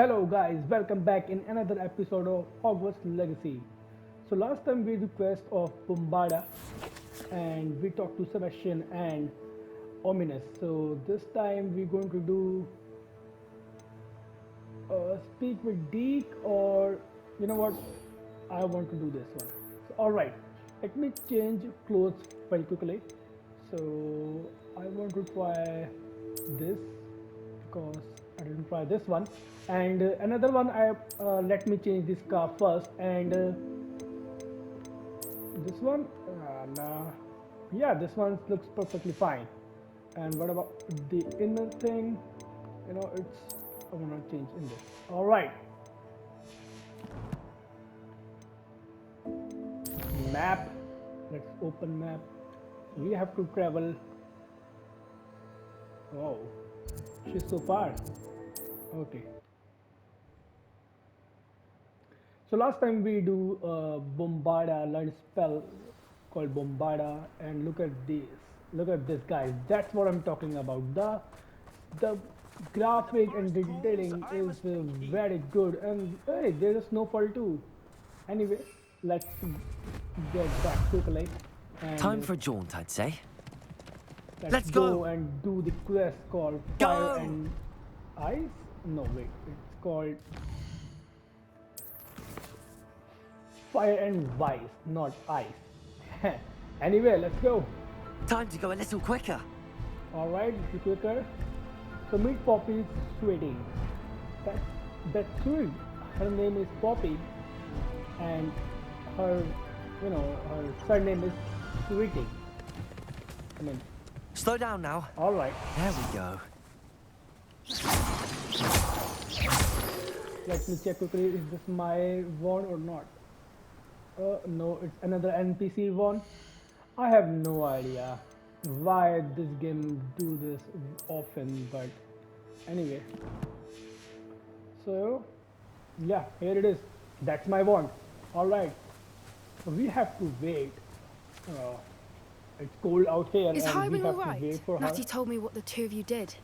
Hello guys, welcome back in another episode of Hogwarts Legacy. So last time we did the quest of Bombarda and we talked to Sebastian and Ominous. So this time we're going to do speak with Deke, or you know what, I want to do this one. So, alright, let me change clothes very quickly. So I want to try this because I didn't try this one. And another one, I let me change this car first. And this one, nah, yeah, this one looks perfectly fine. And what about the inner thing? It's I want to change in this. All right, map. Let's open map. We have to travel. Oh, she's so far. Okay. So last time we do Bombarda, learn spell called Bombarda, and look at this. Look at this, guys. That's what I'm talking about. The graphic and detailing is very good, and hey, there's a snowfall too. Anyway, let's get back quickly Time and for a jaunt, I'd say. let's Let's go go! and do the quest called Fire Go! and Ice. No, wait, it's called Fire and Vice, not Ice. Anyway, let's go. Time to go a little quicker. Alright, be quicker. So meet Poppy Sweetie. That, that's sweet. Her name is Poppy, and her, her surname is Sweetie. I mean, Slow down now. alright. There we go. Let me check quickly. Is this my wand or not? No, it's another NPC one. I have no idea why this game do this often, but anyway. So yeah, here it is. That's my wand. All right. So we have to wait. Uh, it's cold out here, Is and we Highwing have all to right? wait for her. Natty told me what the two of you did.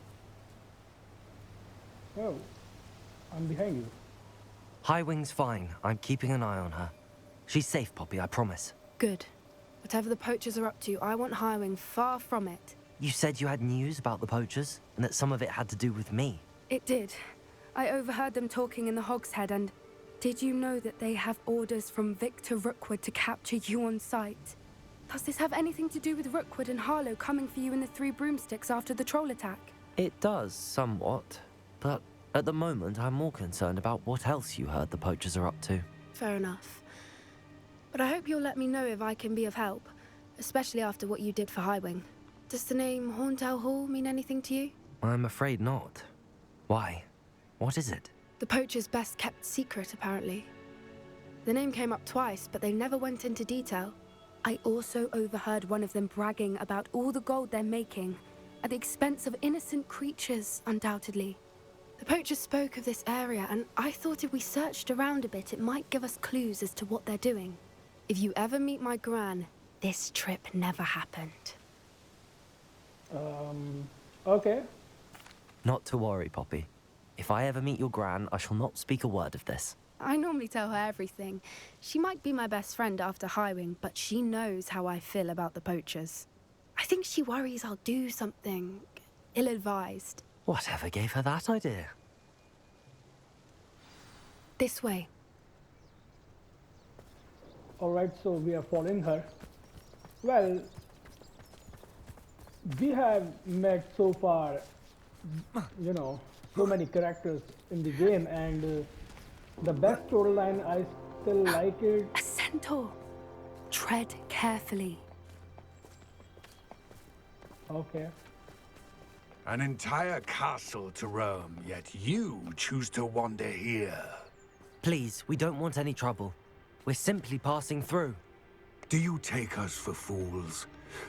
Oh, I'm behind you. Highwing's fine. I'm keeping an eye on her. She's safe, Poppy, I promise. Good. Whatever the poachers are up to, I want Highwing far from it. You said you had news about the poachers, and that some of it had to do with me. It did. I overheard them talking in the Hogshead, and did you know that they have orders from Victor Rookwood to capture you on sight? Does this have anything to do with Rookwood and Harlow coming for you in the Three Broomsticks after the troll attack? It does, somewhat. But at the moment, I'm more concerned about what else you heard the poachers are up to. Fair enough. But I hope you'll let me know if I can be of help, especially after what you did for Highwing. Does the name Horntail Hall mean anything to you? I'm afraid not. Why? What is it? The poacher's best kept secret, apparently. The name came up twice, but they never went into detail. I also overheard one of them bragging about all the gold they're making, at the expense of innocent creatures, undoubtedly. The poacher spoke of this area, and I thought if we searched around a bit, it might give us clues as to what they're doing. If you ever meet my gran, this trip never happened. Okay. Not to worry, Poppy. If I ever meet your gran, I shall not speak a word of this. I normally tell her everything. She might be my best friend after Highwing, but she knows how I feel about the poachers. I think she worries I'll do something ill-advised. Whatever gave her that idea? This way. Alright, so we are following her. Well, we have met so far, so many characters in the game, and the best storyline, I still like it. A centaur. Tread carefully. Okay. An entire castle to roam, yet you choose to wander here. Please, we don't want any trouble. We're simply passing through. Do you take us for fools?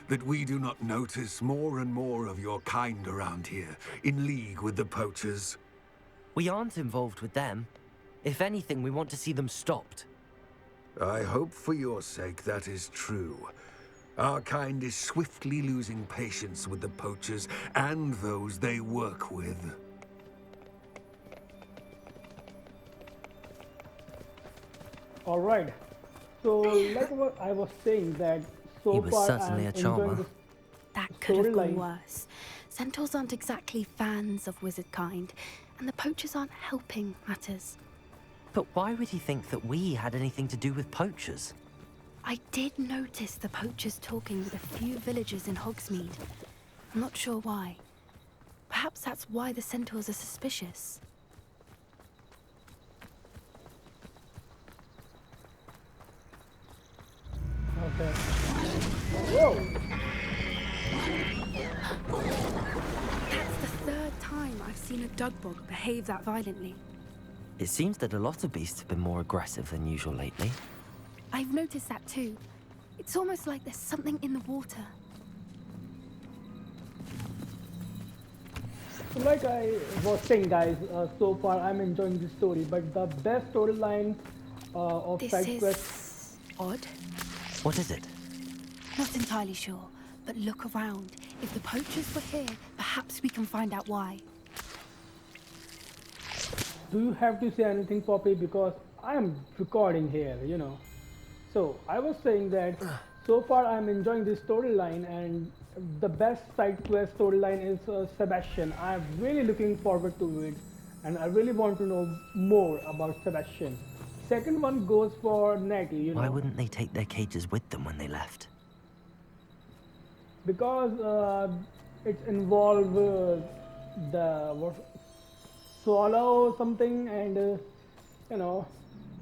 That we do not notice more and more of your kind around here, in league with the poachers? We aren't involved with them. If anything, we want to see them stopped. I hope for your sake that is true. Our kind is swiftly losing patience with the poachers and those they work with. All right. So, like what I was saying, that He so was far certainly I'm a enjoying charmer. this That could have gone storyline. worse. Centaurs aren't exactly fans of wizard kind, and the poachers aren't helping matters. But why would he think that we had anything to do with poachers? I did notice the poachers talking with a few villagers in Hogsmeade. I'm not sure why. Perhaps that's why the centaurs are suspicious. Okay. Whoa! That's the third time I've seen a dugbog behave that violently. It seems that a lot of beasts have been more aggressive than usual lately. I've noticed that too. It's almost like there's something in the water. So like I was saying, guys, so far I'm enjoying this story, but the best storyline of This side quest. is odd. What is it? Not entirely sure, but look around. If the poachers were here, perhaps we can find out why. Do you have to say anything, Poppy? Because I'm recording here, you know. So I was saying that so far I'm enjoying this storyline, and the best side quest storyline is Sebastian. I'm really looking forward to it, and I really want to know more about Sebastian. Second one goes for Nettie, you know. Why wouldn't they take their cages with them when they left? Because it involves the what swallow or something, and you know,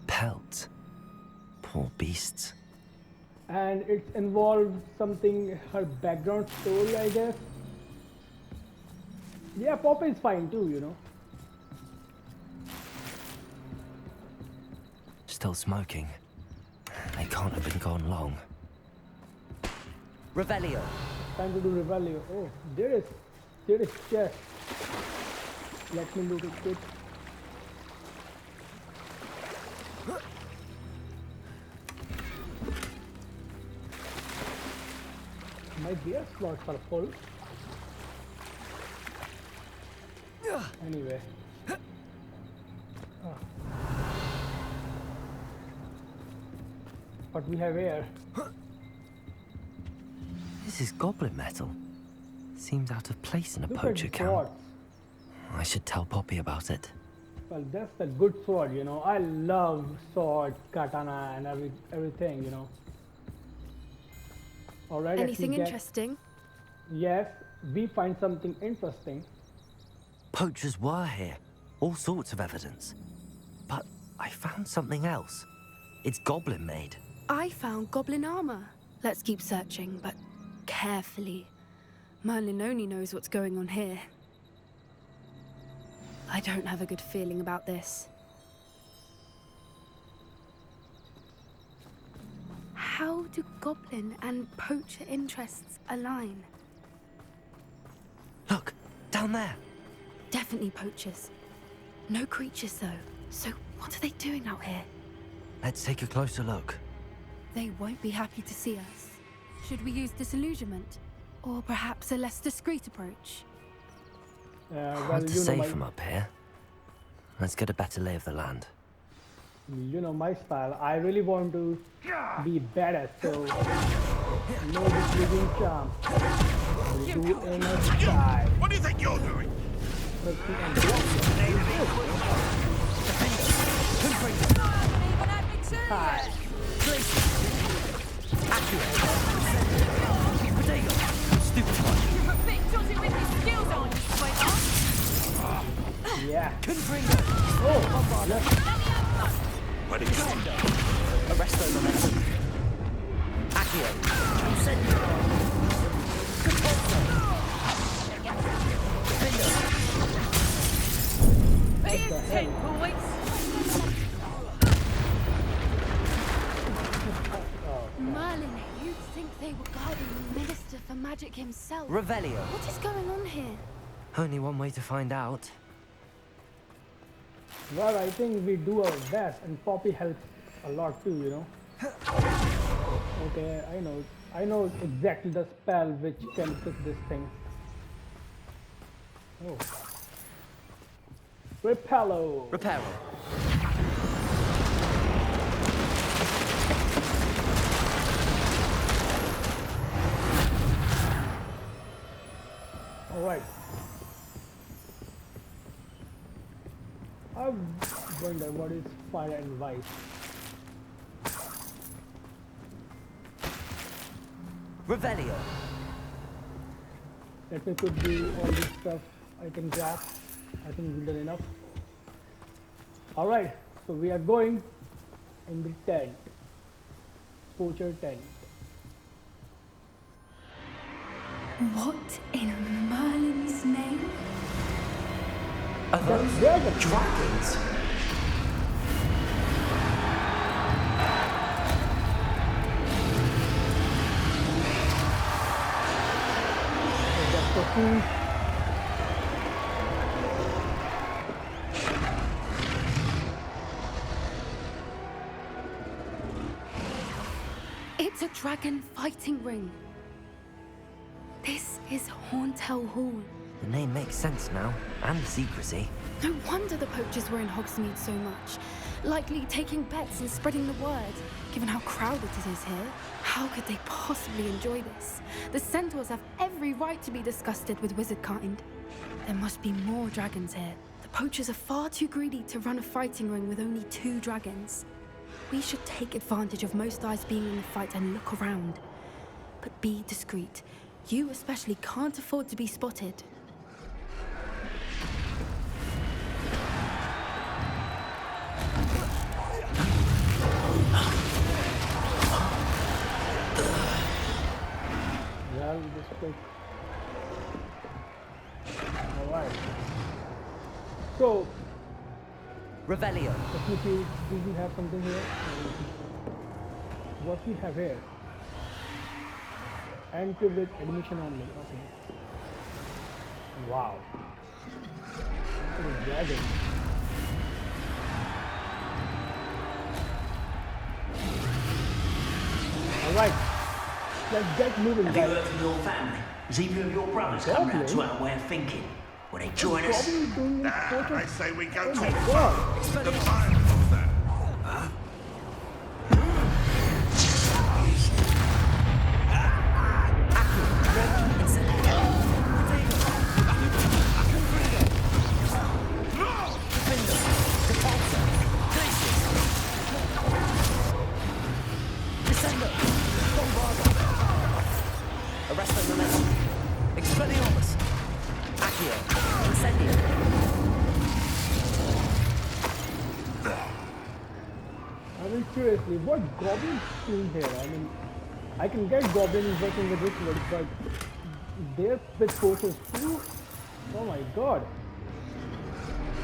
Pelts. Poor beasts. and it involves something, her background story, I guess. Yeah, Poppy is fine too, you know. Still smoking. They can't have been gone long. Revelio. Time to do Revelio. Oh, there is chest. Let me look at it. My beer slots are full. Anyway. What we have here? This is goblin metal. Seems out of place in a Look poacher at camp. swords. I should tell Poppy about it. Well, that's a good sword, you know. I love sword, katana, and everything, you know. All right. Anything interesting? Yes, we find something interesting. Poachers were here. All sorts of evidence. But I found something else. It's goblin made. I found goblin armor. Let's keep searching, but carefully. Merlin only knows what's going on here. I don't have a good feeling about this. How do goblin and poacher interests align? Look, down there. Definitely poachers. No creatures though. So what are they doing out here? Let's take a closer look. They won't be happy to see us. Should we use disillusionment? Or perhaps a less discreet approach? Well, Hard to you know say my, from up here. Let's get a better lay of the land. you know my style. I really want to be badass, so no disillusion charm. We do in a style. What do you think you're doing? Hi. Yeah. Oh, yes. Where'd it go? Arrest those momentum. Accio. Merlin, you'd think they were guarding the Minister for Magic himself. Revelio. What is going on here? Only one way to find out. Well, I think we do our best, and Poppy helps a lot too, you know. Okay, I know exactly the spell which can fix this thing. Oh. Repello. Reparo. I wonder what is fire and vice. Revelio. Let me put the all this stuff I can grab. I think we've done enough. Alright, so we are going in the tent. Poacher tent. What in Merlin's name? Are those Dragon. dragons? That's the food. It's a dragon fighting ring. This is Hauntel Hall. The name makes sense now, and the secrecy. No wonder the poachers were in Hogsmeade so much. Likely taking bets and spreading the word, given how crowded it is here. How could they possibly enjoy this? The centaurs have every right to be disgusted with wizard kind. There must be more dragons here. The poachers are far too greedy to run a fighting ring with only 2 dragons. We should take advantage of most eyes being in the fight and look around. But be discreet. You especially can't afford to be spotted. Yeah, we just quick. Alright. So, Revelio. let me see, do we have something here? What we have here? Enter with admission only. Okay. Wow. What a dragon. Alright. Let's get moving, Have you guys. heard from your family? Has either of your brothers come round to Goblin? our way of thinking? Will they join us? Probably doing this photo. I say we go Oh to my the god. The fire was that. Huh? Arresto momentum. Expelliarmus. Accio. Incendio. I mean, seriously, what goblins doing here? I mean, I can get goblins working with rituals, but they're with forces too? Oh my god.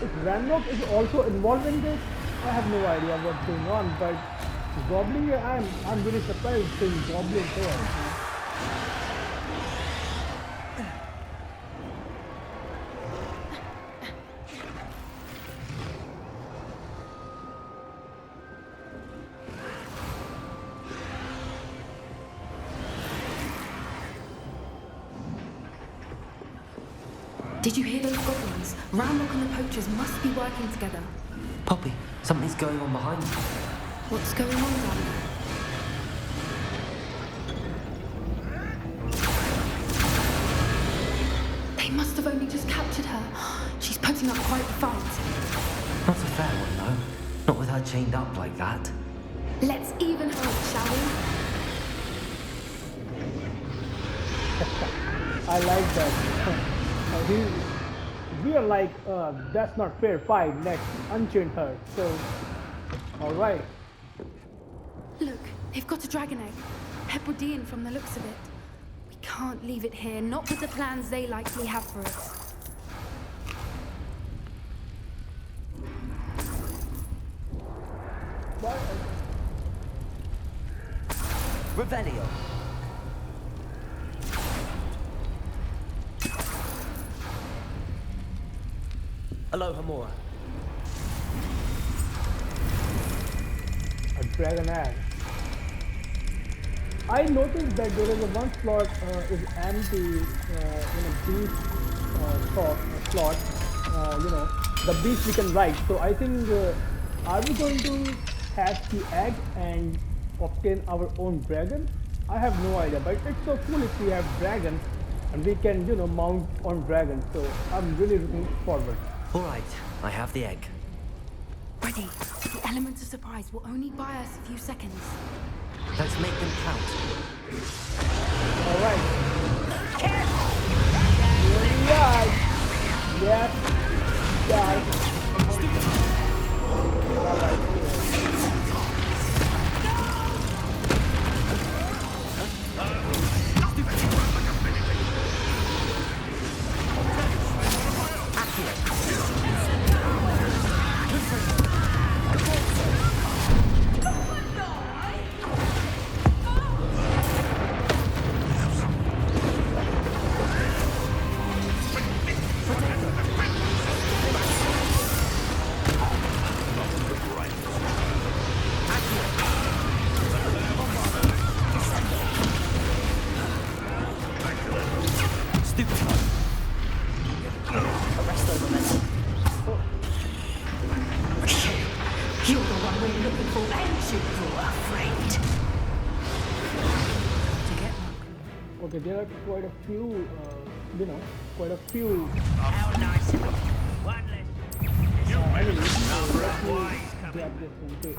If Ranrock is also involved in this, I have no idea what's going on, but goblin here, I'm really surprised seeing goblins here. Did you hear those goblins? Ramrock and the poachers must be working together. Poppy, something's going on behind you. What's going on down there? They must have only just captured her. She's putting up quite the fight. Not a fair one, though. Not with her chained up like that. Let's even her up, shall we? I like that. We are like, that's not fair fight, let's unchain her. So, alright. Look, they've got a dragon egg. Hebridean from the looks of it. We can't leave it here, not with the plans they likely have for us. Revelio. Aloha Mora. A dragon egg. I noticed that there is a one slot is empty in a beast slot. The beast we can ride. So I think, are we going to hatch the egg and obtain our own dragon? I have no idea, but it's so cool if we have dragon and we can, mount on dragon. So I'm really looking forward. All right, I have the egg. Ready. The elements of surprise will only buy us a few seconds. Let's make them count. Alright. Here we are. Yes. Guys. You're the one we're looking for, ain't you, poor friend? To get Okay, there are quite a few, quite a few how nice of you. One less. enemies. So let me grab this one too.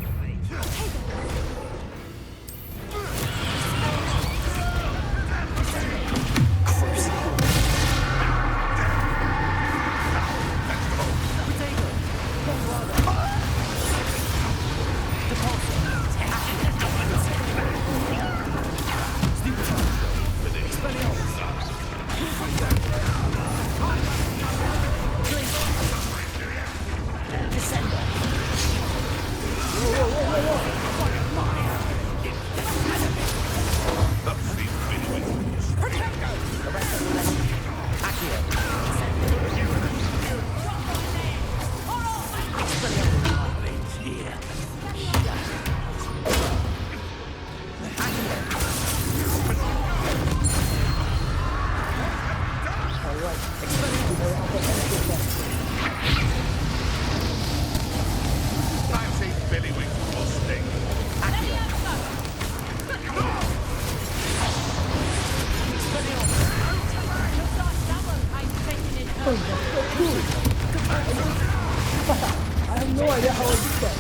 I have no idea how I did that.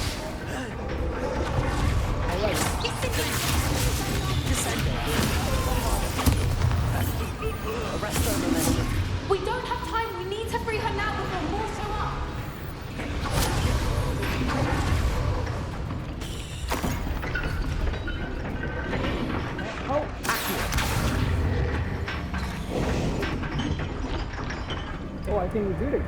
We don't have time. We need to free her now before more show up. How? Oh, I think we did it.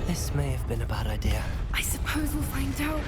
This may have been a bad idea. I suppose we'll find out.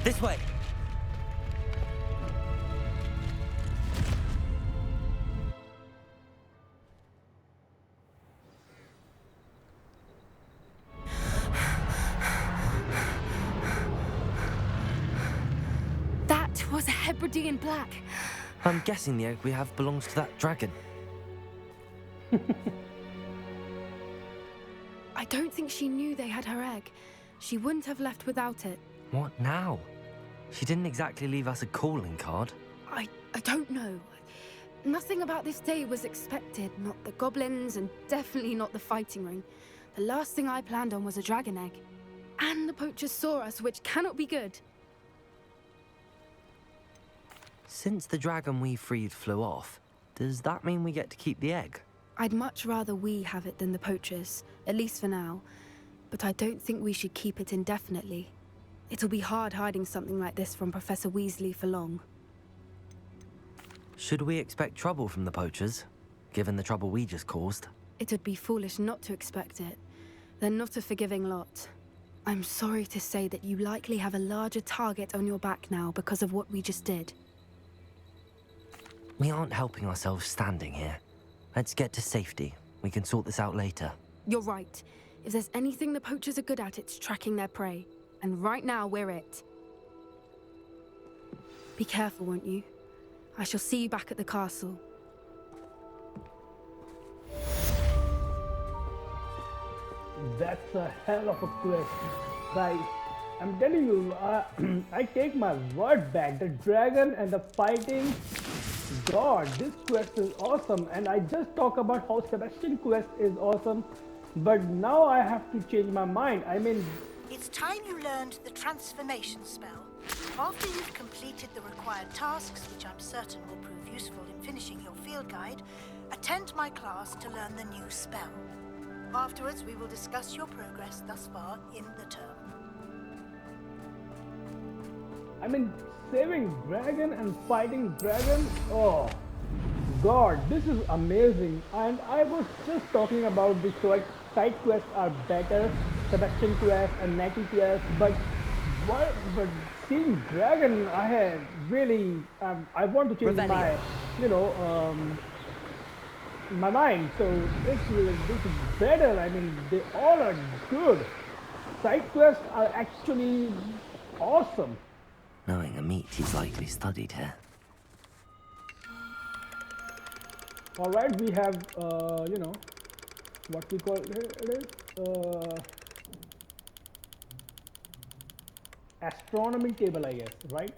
This way. That was a Hebridean black. I'm guessing the egg we have belongs to that dragon. I don't think she knew they had her egg. She wouldn't have left without it. What now? She didn't exactly leave us a calling card. I don't know. Nothing about this day was expected. Not the goblins, and definitely not the fighting ring. The last thing I planned on was a dragon egg. And the poachers saw us, which cannot be good. Since the dragon we freed flew off, does that mean we get to keep the egg? I'd much rather we have it than the poachers, at least for now. But I don't think we should keep it indefinitely. It'll be hard hiding something like this from Professor Weasley for long. Should we expect trouble from the poachers, given the trouble we just caused? It would be foolish not to expect it. They're not a forgiving lot. I'm sorry to say that you likely have a larger target on your back now because of what we just did. We aren't helping ourselves standing here. Let's get to safety. We can sort this out later. You're right. If there's anything the poachers are good at, it's tracking their prey. And right now, we're it. Be careful, won't you? I shall see you back at the castle. That's a hell of a quest, guys. I'm telling you, I take my word back. The dragon and the fighting. God, this quest is awesome. And I just talked about how Sebastian quest is awesome, but now I have to change my mind. I mean, it's time you learned the transformation spell. After you've completed the required tasks, which I'm certain will prove useful in finishing your field guide, attend my class to learn the new spell. Afterwards, we will discuss your progress thus far in the term. I mean, saving dragon and fighting dragon. Oh, God, this is amazing. And I was just talking about the side quests are better, Sebastian quest and Natty quest, but seeing dragon, I had really, I want to change my, my mind. So this is better. I mean, they all are good. Side quests are actually awesome. Knowing a meat he's likely studied here. Alright, we have, what we call it is, astronomy table, I guess, right?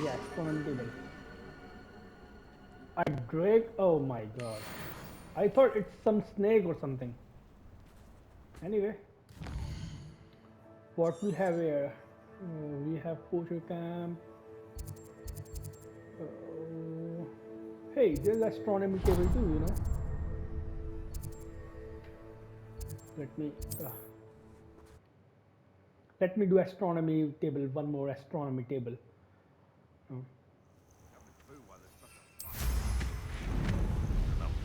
Yeah, astronomy table. A drake, oh my god. I thought it's some snake or something. Anyway, what we have here? We have poacher camp. Hey, there's astronomy table too, Let me do astronomy table. One more astronomy table. Enough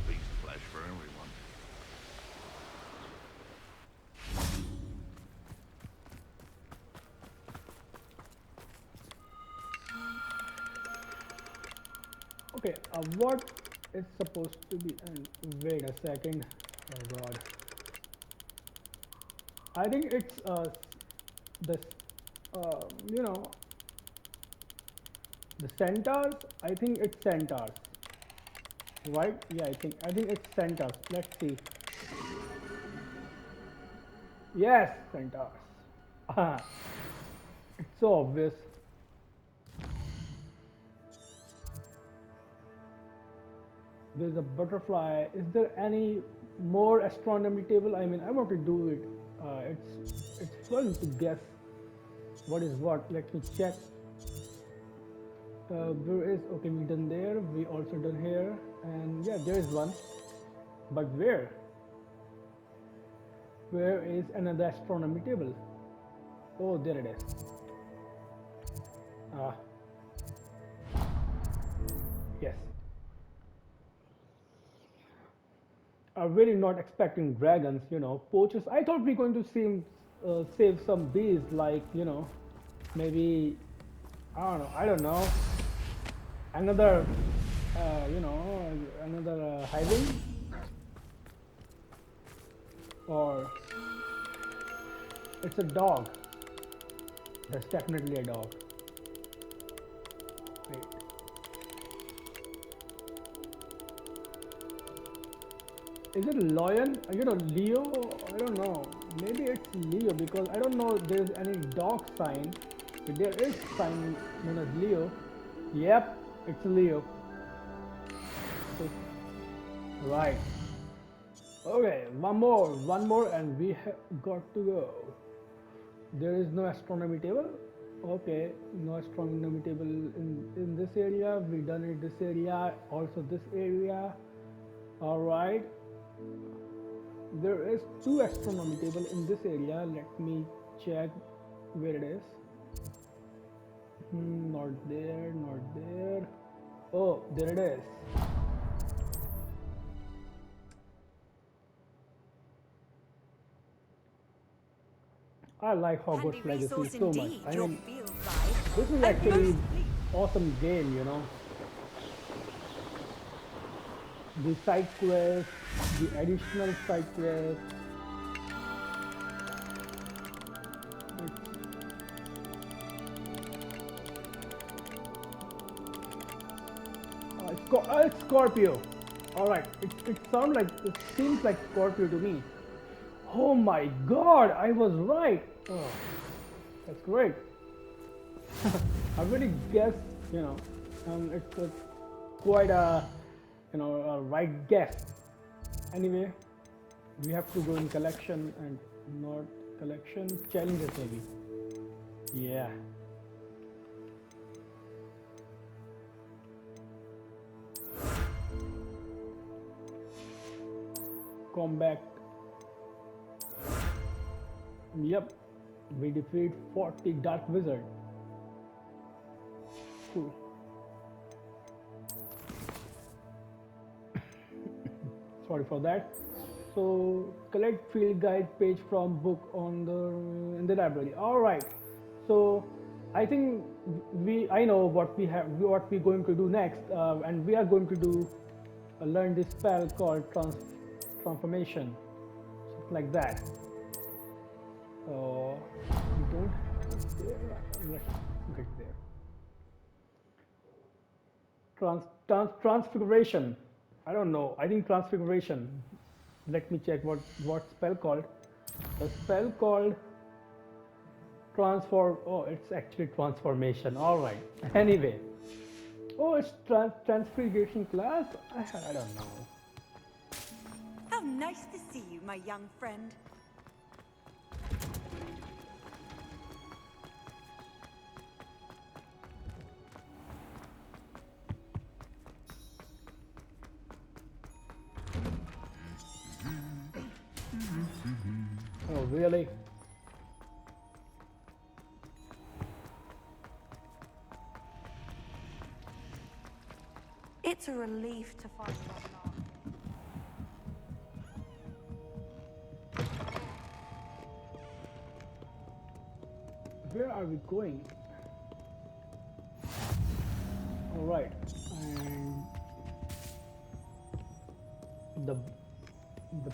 beast flesh for everyone. Okay, what is supposed to be? Wait a second. Oh god. I think it's this. The centaurs. I think it's centaurs. Right? Yeah, I think it's centaurs. Let's see. Yes, centaurs. It's so obvious. There's a butterfly. Is there any more astronomy table? I mean, I want to do it. It's fun to guess what is what. Let me check. There is, okay, we done there. We also done here, and yeah, there is one. But where? Where is another astronomy table? Oh, there it is. Yes. I'm really not expecting dragons, poachers. I thought we're going to save some bees, like, maybe, I don't know, another, another hiding, or it's a dog. That's definitely a dog. Wait. Is it lion? Leo? I don't know. Maybe it's Leo because I don't know there's any dog sign. But there is sign known as Leo. Yep, it's Leo. So, right. Okay, one more and we have got to go. There is no astronomy table. Okay, no astronomy table in this area. We done it this area, also this area. Alright. There is two astronomy table in this area. Let me check where it is. Not there, not there. Oh, there it is. I like Hogwarts Legacy so much. I mean, this is actually awesome game, you know. The side quests, the additional side quests. It's Scorpio. All right, it seems like Scorpio to me. Oh my God, I was right. Oh, that's great. I really guessed, you know, it's quite a, you know, a right guess. Anyway, we have to go in collection and not collection, challenges maybe. Yeah. Combat. Yep, we defeat 40 Dark Wizard. Cool. Sorry for that. So collect field guide page from book on the in the library. All right. So I think I know what we're going to do next, and we are going to do learn this spell called transformation, something like that. We don't have it there. Let's get there. Transfiguration. I don't know. I think transfiguration. Let me check what spell called. The spell called transform. Oh, it's actually transformation. All right. Anyway. Oh, it's transfiguration class. I don't know. How nice to see you, my young friend. Oh, really? It's a relief to find that mark. Where are we going? All right, and the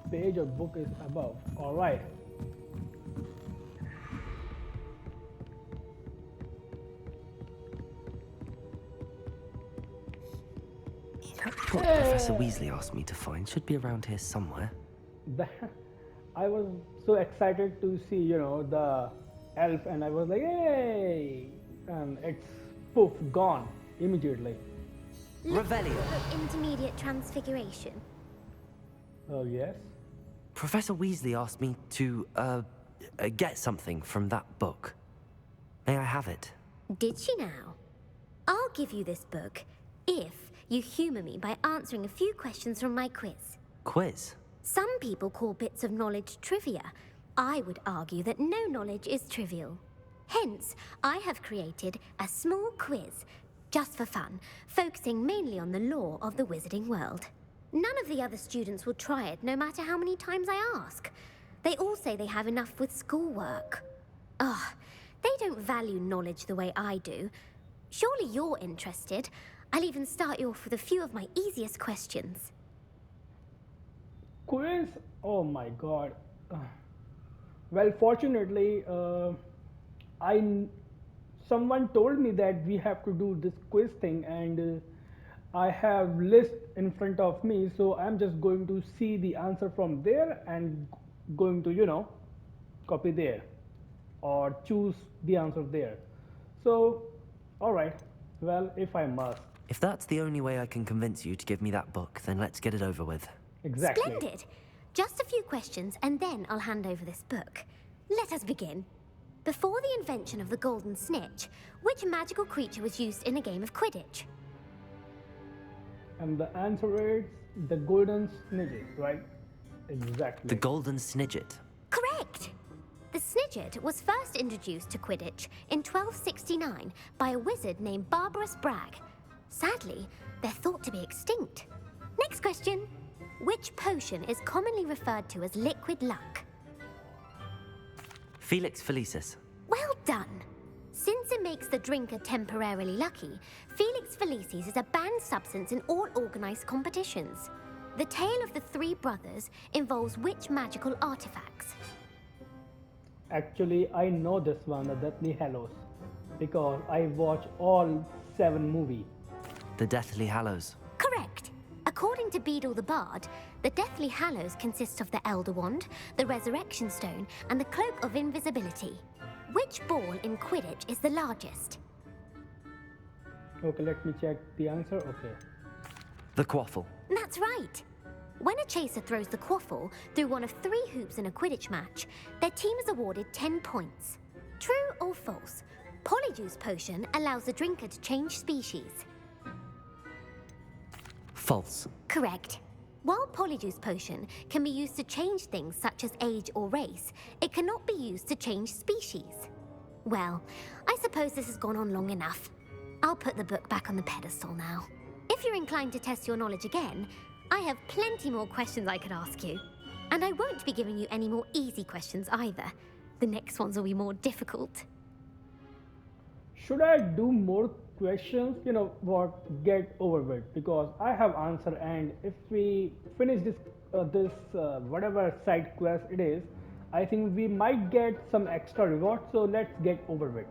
page or book is above. All right. That book Professor Weasley asked me to find should be around here somewhere. I was so excited to see, you know, the elf, and I was like, "Hey!" And it's poof, gone immediately. Revelio. Intermediate transfiguration. Oh yes. Professor Weasley asked me to get something from that book. May I have it? Did she now? I'll give you this book if you humor me by answering a few questions from my quiz. Quiz? Some people call bits of knowledge trivia. I would argue that no knowledge is trivial. Hence, I have created a small quiz, just for fun, focusing mainly on the lore of the wizarding world. None of the other students will try it, no matter how many times I ask. They all say they have enough with schoolwork. Ugh, they don't value knowledge the way I do. Surely you're interested. I'll even start you off with a few of my easiest questions. Quiz? Oh my God. Well, fortunately, someone told me that we have to do this quiz thing, and I have list in front of me, so I'm just going to see the answer from there and going to, you know, copy there or choose the answer there. So, all right. Well, if I must. If that's the only way I can convince you to give me that book, then let's get it over with. Exactly. Splendid! Just a few questions, and then I'll hand over this book. Let us begin. Before the invention of the golden snitch, which magical creature was used in a game of Quidditch? And the answer is the golden snitches, right? Exactly. The golden snidget. Correct! The snidget was first introduced to Quidditch in 1269 by a wizard named Barbarous Bragg. Sadly, they're thought to be extinct. Next question. Which potion is commonly referred to as liquid luck? Felix Felicis. Well done! Since it makes the drinker temporarily lucky, Felix Felicis is a banned substance in all organized competitions. The tale of the three brothers involves which magical artifacts? Actually, I know this one, the Deathly Hallows, because I watch all 7 movies. The Deathly Hallows. Correct! According to Beadle the Bard, the Deathly Hallows consists of the Elder Wand, the Resurrection Stone, and the Cloak of Invisibility. Which ball in Quidditch is the largest? Okay, let me check the answer. Okay. The Quaffle. That's right! When a chaser throws the quaffle through one of 3 hoops in a Quidditch match, their team is awarded 10 points. True or false? Polyjuice Potion allows the drinker to change species. False. Correct. While Polyjuice Potion can be used to change things such as age or race, it cannot be used to change species. Well, I suppose this has gone on long enough. I'll put the book back on the pedestal now. If you're inclined to test your knowledge again, I have plenty more questions I could ask you. And I won't be giving you any more easy questions either. The next ones will be more difficult. Should I do more questions? You know what? Get over with, because I have answer, and if we finish this whatever side quest it is, I think we might get some extra reward. So let's get over with.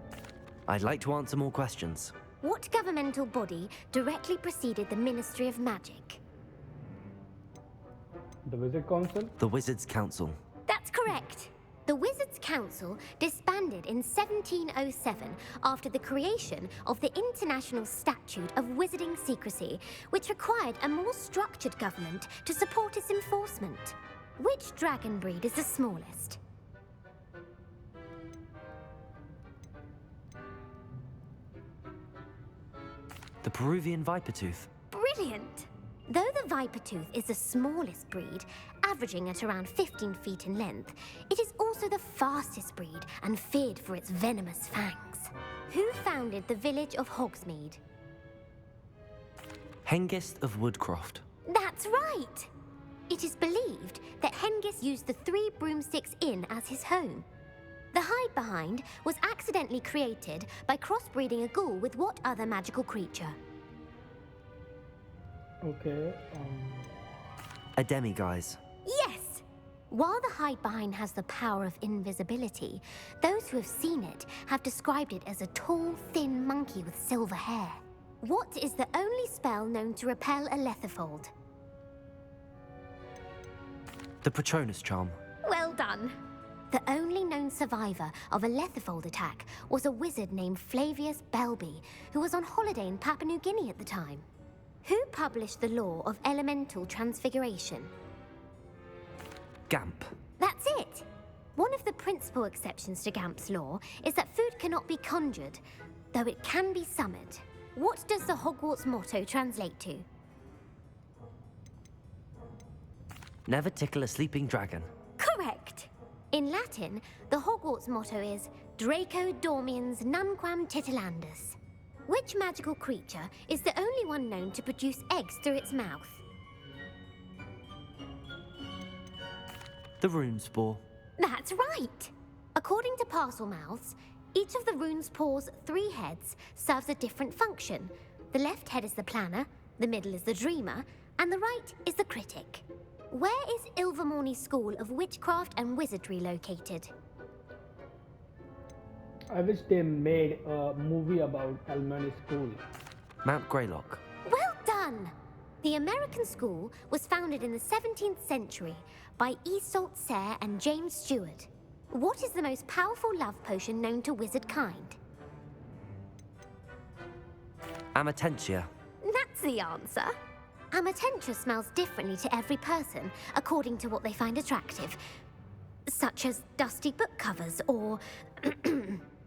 I'd like to answer more questions. What governmental body directly preceded the Ministry of Magic? The Wizard Council. The Wizards' Council. That's correct. The Wizards' Council disbanded in 1707 after the creation of the International Statute of Wizarding Secrecy, which required a more structured government to support its enforcement. Which dragon breed is the smallest? The Peruvian Vipertooth. Brilliant! Though the Vipertooth is the smallest breed, averaging at around 15 feet in length, it is also the fastest breed and feared for its venomous fangs. Who founded the village of Hogsmeade? Hengist of Woodcroft. That's right! It is believed that Hengist used the 3 Broomsticks Inn as his home. The Hide Behind was accidentally created by crossbreeding a ghoul with what other magical creature? Okay. A demiguise. Yes! While the Hide Behind has the power of invisibility, those who have seen it have described it as a tall, thin monkey with silver hair. What is the only spell known to repel a Lethifold? The Patronus Charm. Well done! The only known survivor of a Lethifold attack was a wizard named Flavius Belby, who was on holiday in Papua New Guinea at the time. Who published the law of elemental transfiguration? Gamp. That's it! One of the principal exceptions to Gamp's law is that food cannot be conjured, though it can be summoned. What does the Hogwarts motto translate to? Never tickle a sleeping dragon. Correct! In Latin, the Hogwarts motto is Draco Dormiens Nunquam Titilandus. Which magical creature is the only one known to produce eggs through its mouth? The Runespore. That's right! According to Parselmouths, each of the Runespore's 3 heads serves a different function. The left head is the planner, the middle is the dreamer, and the right is the critic. Where is Ilvermorny School of Witchcraft and Wizardry located? I wish they made a movie about Ilvermorny School. Mount Greylock. Well done! The American school was founded in the 17th century by Iseult Sayre and James Stewart. What is the most powerful love potion known to wizard kind? Amatentia. That's the answer. Amatentia smells differently to every person, according to what they find attractive, such as dusty book covers or...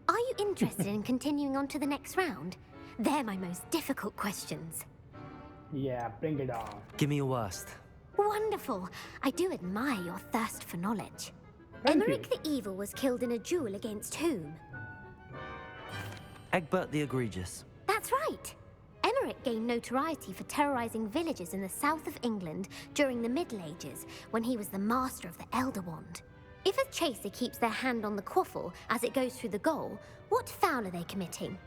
Are you interested in continuing on to the next round? They're my most difficult questions. Yeah, bring it on. Give me your worst. Wonderful. I do admire your thirst for knowledge. Thank Emmerich you. the Evil was killed in a duel against whom? Egbert the Egregious. That's right. Emmerich gained notoriety for terrorizing villages in the south of England during the Middle Ages, when he was the master of the Elder Wand. If a chaser keeps their hand on the quaffle as it goes through the goal, what foul are they committing?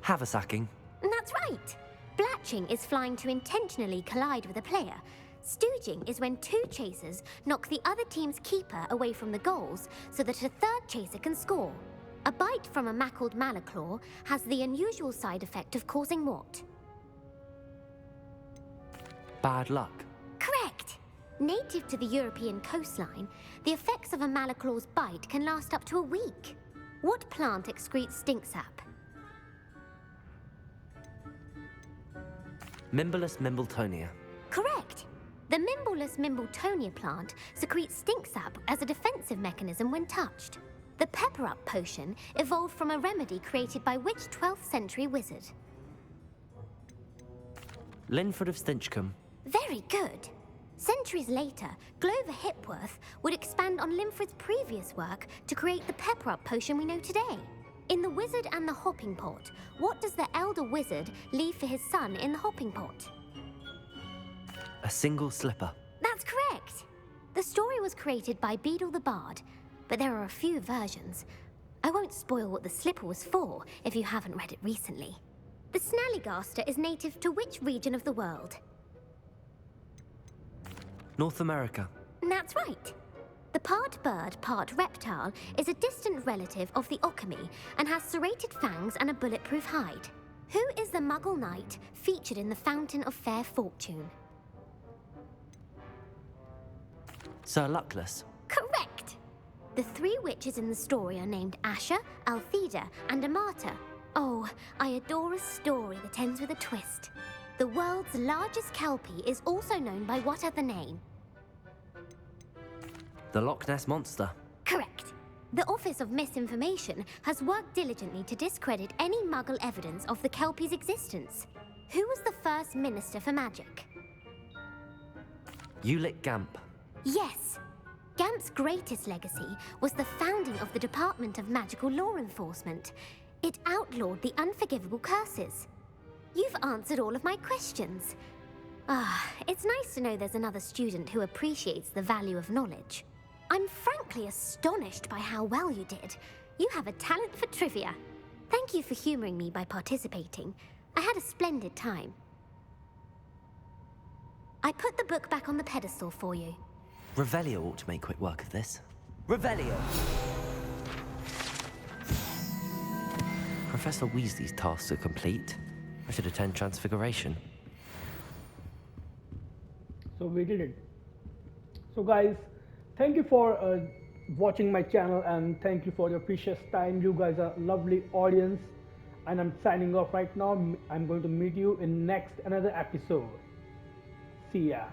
Haversacking. That's right. Blatching is flying to intentionally collide with a player. Stooging is when two chasers knock the other team's keeper away from the goals so that a third chaser can score. A bite from a mackled malaclaw has the unusual side effect of causing what? Bad luck. Correct! Native to the European coastline, the effects of a malaclaw's bite can last up to a week. What plant excretes stink sap? Mimblus Mimbletonia. Correct! The Mimblus Mimbletonia plant secretes stink sap as a defensive mechanism when touched. The pepper-up potion evolved from a remedy created by which 12th century wizard? Linford of Stinchcombe. Very good. Centuries later, Glover Hipworth would expand on Linford's previous work to create the pepper-up potion we know today. In The Wizard and the Hopping Pot, what does the elder wizard leave for his son in the hopping pot? A single slipper. That's correct. The story was created by Beadle the Bard, but there are a few versions. I won't spoil what the slipper was for if you haven't read it recently. The Snallygaster is native to which region of the world? North America. That's right. The part bird, part reptile is a distant relative of the Occamy and has serrated fangs and a bulletproof hide. Who is the Muggle knight featured in the Fountain of Fair Fortune? Sir Luckless. Correct! The three witches in the story are named Asher, Altheda, and Amata. Oh, I adore a story that ends with a twist. The world's largest kelpie is also known by what other name? The Loch Ness Monster. Correct. The Office of Misinformation has worked diligently to discredit any Muggle evidence of the kelpie's existence. Who was the first Minister for Magic? Ulick Gamp. Yes. Gamp's greatest legacy was the founding of the Department of Magical Law Enforcement. It outlawed the unforgivable curses. You've answered all of my questions. It's nice to know there's another student who appreciates the value of knowledge. I'm frankly astonished by how well you did. You have a talent for trivia. Thank you for humoring me by participating. I had a splendid time. I put the book back on the pedestal for you. Revelio ought to make quick work of this. Revelio! Professor Weasley's tasks are complete. I should attend Transfiguration. So we did it. So guys, thank you for watching my channel and thank you for your precious time. You guys are a lovely audience and I'm signing off right now. I'm going to meet you in another episode. See ya.